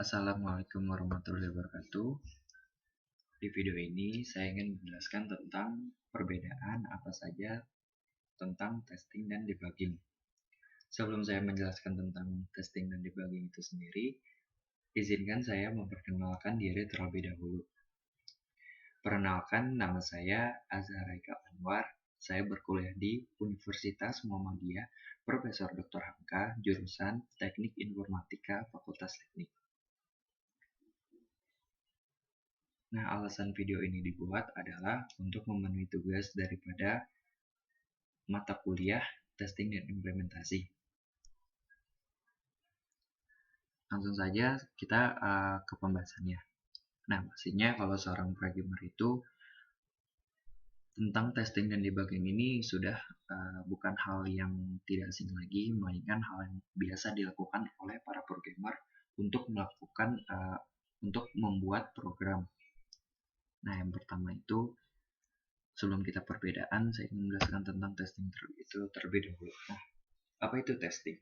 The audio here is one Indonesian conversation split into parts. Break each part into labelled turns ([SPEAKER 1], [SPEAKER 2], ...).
[SPEAKER 1] Assalamualaikum warahmatullahi wabarakatuh. Di video ini saya ingin menjelaskan tentang perbedaan apa saja tentang testing dan debugging. Sebelum saya menjelaskan tentang testing dan debugging itu sendiri, izinkan saya memperkenalkan diri terlebih dahulu. Perkenalkan, nama saya Azhar Haikal Anwar. Saya berkuliah di Universitas Muhammadiyah Profesor Dr. Hamka, jurusan Teknik Informatika Fakultas Teknik. Nah, alasan video ini dibuat adalah untuk memenuhi tugas daripada mata kuliah testing dan implementasi. Langsung saja kita ke pembahasannya. Nah, pastinya kalau seorang programmer itu tentang testing dan debugging ini sudah bukan hal yang tidak asing lagi, melainkan hal yang biasa dilakukan oleh para programmer untuk membuat program. Nah, yang pertama itu, sebelum kita perbedaan, saya ingin menjelaskan tentang testing itu terlebih dahulu. Nah, apa itu testing?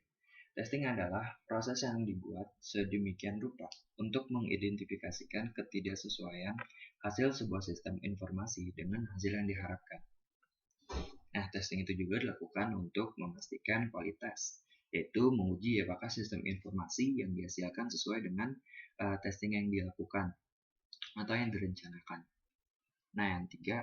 [SPEAKER 1] Testing adalah proses yang dibuat sedemikian rupa untuk mengidentifikasikan ketidaksesuaian hasil sebuah sistem informasi dengan hasil yang diharapkan. Nah, testing itu juga dilakukan untuk memastikan kualitas, yaitu menguji apakah sistem informasi yang dihasilkan sesuai dengan testing yang dilakukan atau yang direncanakan. Nah, yang tiga,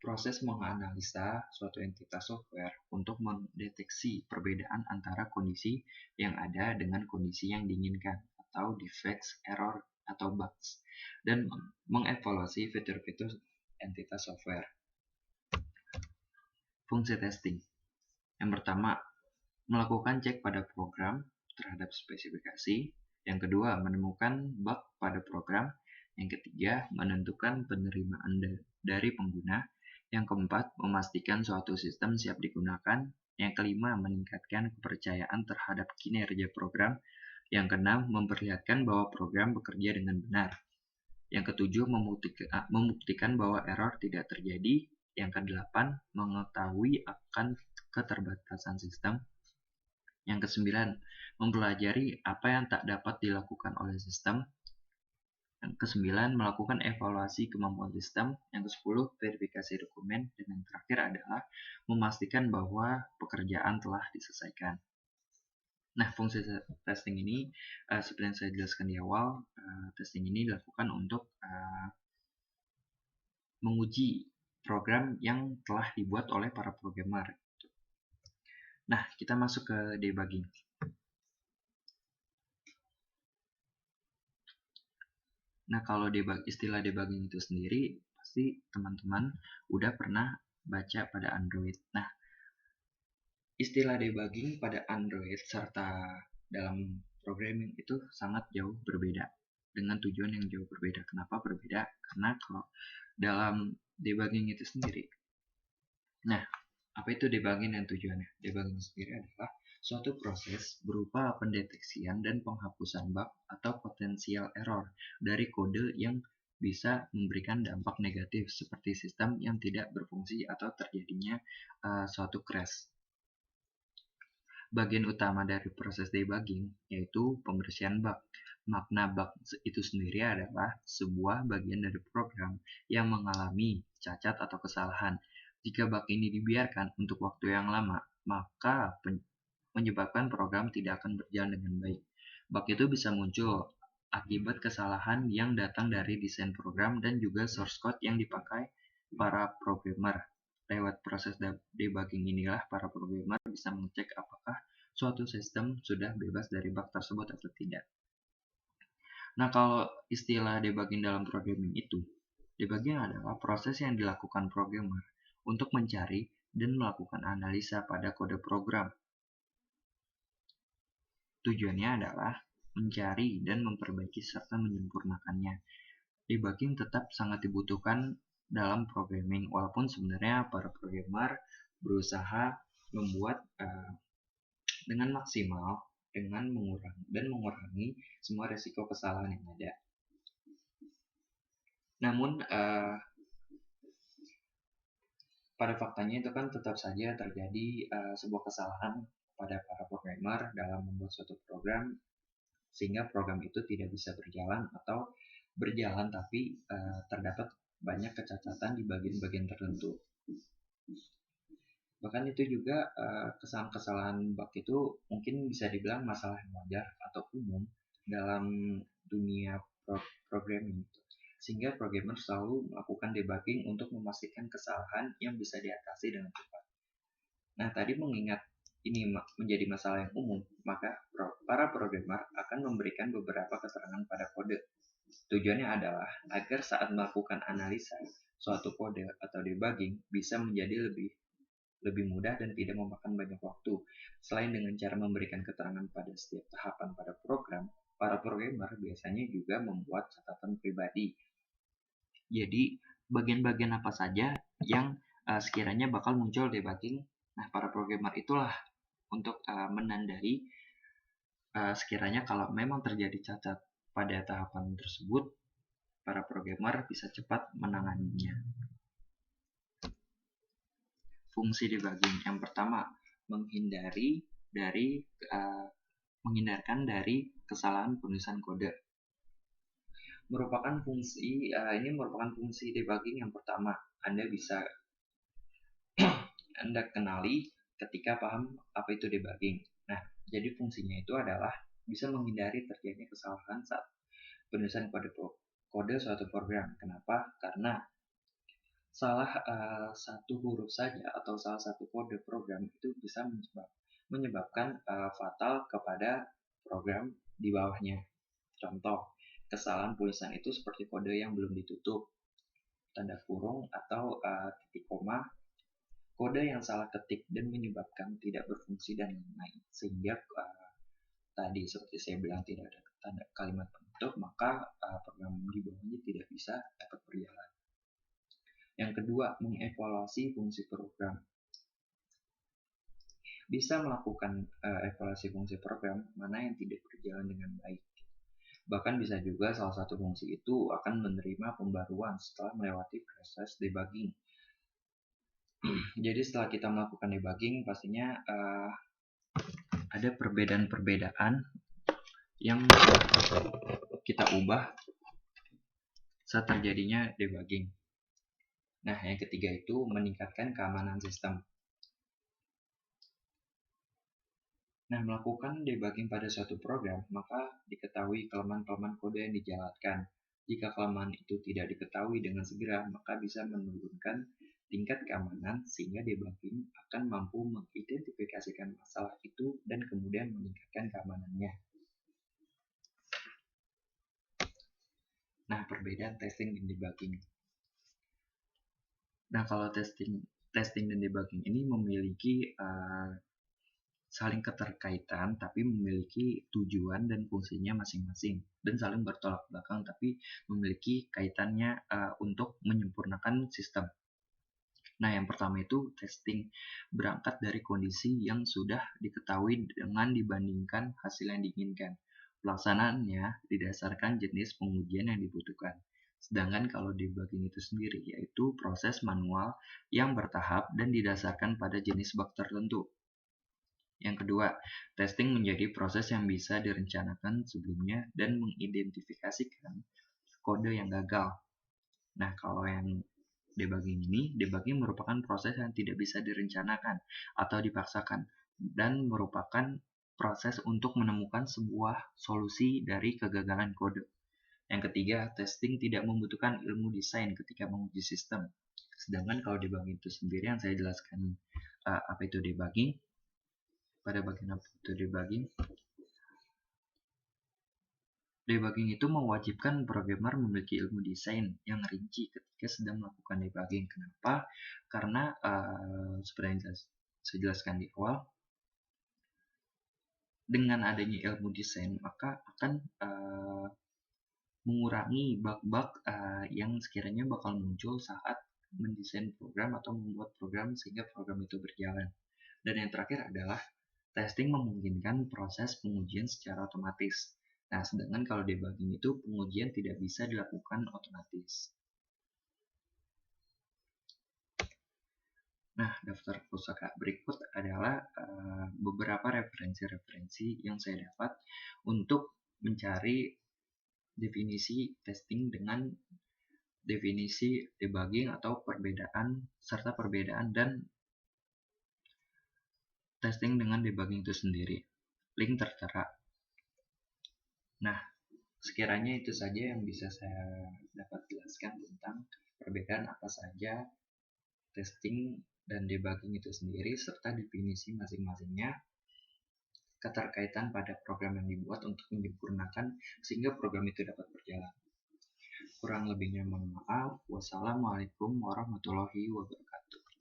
[SPEAKER 1] proses menganalisa suatu entitas software untuk mendeteksi perbedaan antara kondisi yang ada dengan kondisi yang diinginkan atau defects, error, atau bugs, dan mengevaluasi fitur-fitur entitas software. Fungsi testing. Yang pertama, melakukan cek pada program terhadap spesifikasi. Yang kedua, menemukan bug pada program. Yang ketiga, menentukan penerimaan dari pengguna. Yang keempat, memastikan suatu sistem siap digunakan. Yang kelima, meningkatkan kepercayaan terhadap kinerja program. Yang keenam, memperlihatkan bahwa program bekerja dengan benar. Yang ketujuh, membuktikan bahwa error tidak terjadi. Yang kedelapan, mengetahui akan keterbatasan sistem. Yang kesembilan, mempelajari apa yang tak dapat dilakukan oleh sistem. Yang kesembilan, melakukan evaluasi kemampuan sistem. Yang kesepuluh, verifikasi dokumen. Dan yang terakhir adalah memastikan bahwa pekerjaan telah diselesaikan. Nah, fungsi testing ini, seperti yang saya jelaskan di awal, testing ini dilakukan untuk menguji program yang telah dibuat oleh para programmer. Nah, kita masuk ke debugging. Nah, kalau istilah debugging itu sendiri, pasti teman-teman udah pernah baca pada Android. Nah, istilah debugging pada Android serta dalam programming itu sangat jauh berbeda, dengan tujuan yang jauh berbeda. Kenapa berbeda? Karena kalau dalam debugging itu sendiri, nah, apa itu debugging dan tujuannya? Debugging sendiri adalah suatu proses berupa pendeteksian dan penghapusan bug atau potensial error dari kode yang bisa memberikan dampak negatif seperti sistem yang tidak berfungsi atau terjadinya suatu crash. Bagian utama dari proses debugging yaitu pembersihan bug. Makna bug itu sendiri adalah sebuah bagian dari program yang mengalami cacat atau kesalahan. Jika bug ini dibiarkan untuk waktu yang lama, maka menyebabkan program tidak akan berjalan dengan baik. Bug itu bisa muncul akibat kesalahan yang datang dari desain program dan juga source code yang dipakai para programmer. Lewat proses debugging inilah para programmer bisa mengecek apakah suatu sistem sudah bebas dari bug tersebut atau tidak. Nah, kalau istilah debugging dalam programming itu, debugging adalah proses yang dilakukan programmer untuk mencari dan melakukan analisa pada kode program. Tujuannya adalah mencari dan memperbaiki serta menyempurnakannya. Debugging tetap sangat dibutuhkan dalam programming, walaupun sebenarnya para programmer berusaha membuat dengan maksimal dengan mengurangi semua risiko kesalahan yang ada. Namun pada faktanya itu kan tetap saja terjadi sebuah kesalahan pada para programmer dalam membuat suatu program sehingga program itu tidak bisa berjalan atau berjalan tapi terdapat banyak kecacatan di bagian-bagian tertentu. Bahkan itu juga kesalahan-kesalahan bug itu mungkin bisa dibilang masalah yang wajar atau umum dalam dunia programming, sehingga programmer selalu melakukan debugging untuk memastikan kesalahan yang bisa diatasi dengan cepat. Nah, tadi mengingat ini menjadi masalah yang umum, maka para programmer akan memberikan beberapa keterangan pada kode. Tujuannya adalah agar saat melakukan analisa suatu kode atau debugging bisa menjadi lebih mudah dan tidak memakan banyak waktu. Selain dengan cara memberikan keterangan pada setiap tahapan pada program, para programmer biasanya juga membuat catatan pribadi. Jadi, bagian-bagian apa saja yang sekiranya bakal muncul debugging. Nah, para programmer itulah untuk menandai sekiranya kalau memang terjadi cacat pada tahapan tersebut, para programmer bisa cepat menanganinya. Fungsi debugging yang pertama, menghindarkan dari kesalahan penulisan kode. Ini merupakan fungsi debugging yang pertama. Anda bisa Anda kenali ketika paham apa itu debugging. Nah, jadi fungsinya itu adalah bisa menghindari terjadinya kesalahan saat penulisan kode suatu program. Kenapa? Karena salah satu huruf saja atau salah satu kode program itu bisa menyebabkan fatal kepada program di bawahnya. Contoh, kesalahan tulisan itu seperti kode yang belum ditutup, tanda kurung, atau titik koma, kode yang salah ketik dan menyebabkan tidak berfungsi dan lain-lain. Sehingga tadi seperti saya bilang tidak ada tanda kalimat penutup, maka program di bawahnya tidak bisa dapat berjalan. Yang kedua, mengevaluasi fungsi program. Bisa melakukan evaluasi fungsi program mana yang tidak berjalan dengan baik. Bahkan bisa juga salah satu fungsi itu akan menerima pembaruan setelah melewati proses debugging. Jadi setelah kita melakukan debugging, pastinya ada perbedaan-perbedaan yang kita ubah saat terjadinya debugging. Nah, yang ketiga itu meningkatkan keamanan sistem. Nah, melakukan debugging pada suatu program, maka diketahui kelemahan-kelemahan kode yang dijalankan. Jika kelemahan itu tidak diketahui dengan segera, maka bisa menurunkan tingkat keamanan sehingga debugging akan mampu mengidentifikasikan masalah itu dan kemudian meningkatkan keamanannya. Nah, perbedaan testing dan debugging. Nah, kalau testing dan debugging ini memiliki saling keterkaitan tapi memiliki tujuan dan fungsinya masing-masing, dan saling bertolak belakang tapi memiliki kaitannya untuk menyempurnakan sistem. Nah, yang pertama itu testing berangkat dari kondisi yang sudah diketahui dengan dibandingkan hasil yang diinginkan. Pelaksanaannya didasarkan jenis pengujian yang dibutuhkan. Sedangkan kalau debugging itu sendiri yaitu proses manual yang bertahap dan didasarkan pada jenis bug tertentu. Yang kedua, testing menjadi proses yang bisa direncanakan sebelumnya dan mengidentifikasikan kode yang gagal. Nah, kalau yang debugging merupakan proses yang tidak bisa direncanakan atau dipaksakan dan merupakan proses untuk menemukan sebuah solusi dari kegagalan kode. Yang ketiga, testing tidak membutuhkan ilmu desain ketika menguji sistem. Sedangkan kalau debugging itu sendiri yang saya jelaskan apa itu debugging, pada bagian apa itu debugging. Debugging itu mewajibkan programmer memiliki ilmu desain yang rinci ketika sedang melakukan debugging. Kenapa? Karena seperti yang saya jelaskan di awal, dengan adanya ilmu desain maka akan mengurangi bug-bug yang sekiranya bakal muncul saat mendesain program atau membuat program sehingga program itu berjalan. Dan yang terakhir adalah testing memungkinkan proses pengujian secara otomatis. Nah, sedangkan kalau debugging itu pengujian tidak bisa dilakukan otomatis. Nah, daftar pusaka berikut adalah beberapa referensi-referensi yang saya dapat untuk mencari definisi testing dengan definisi debugging atau perbedaan dan testing dengan debugging itu sendiri. Link tertera. Nah, sekiranya itu saja yang bisa saya dapat jelaskan tentang perbedaan apa saja testing dan debugging itu sendiri serta definisi masing-masingnya, keterkaitan pada program yang dibuat untuk menyempurnakan sehingga program itu dapat berjalan. Kurang lebihnya mohon maaf. Wassalamualaikum warahmatullahi wabarakatuh.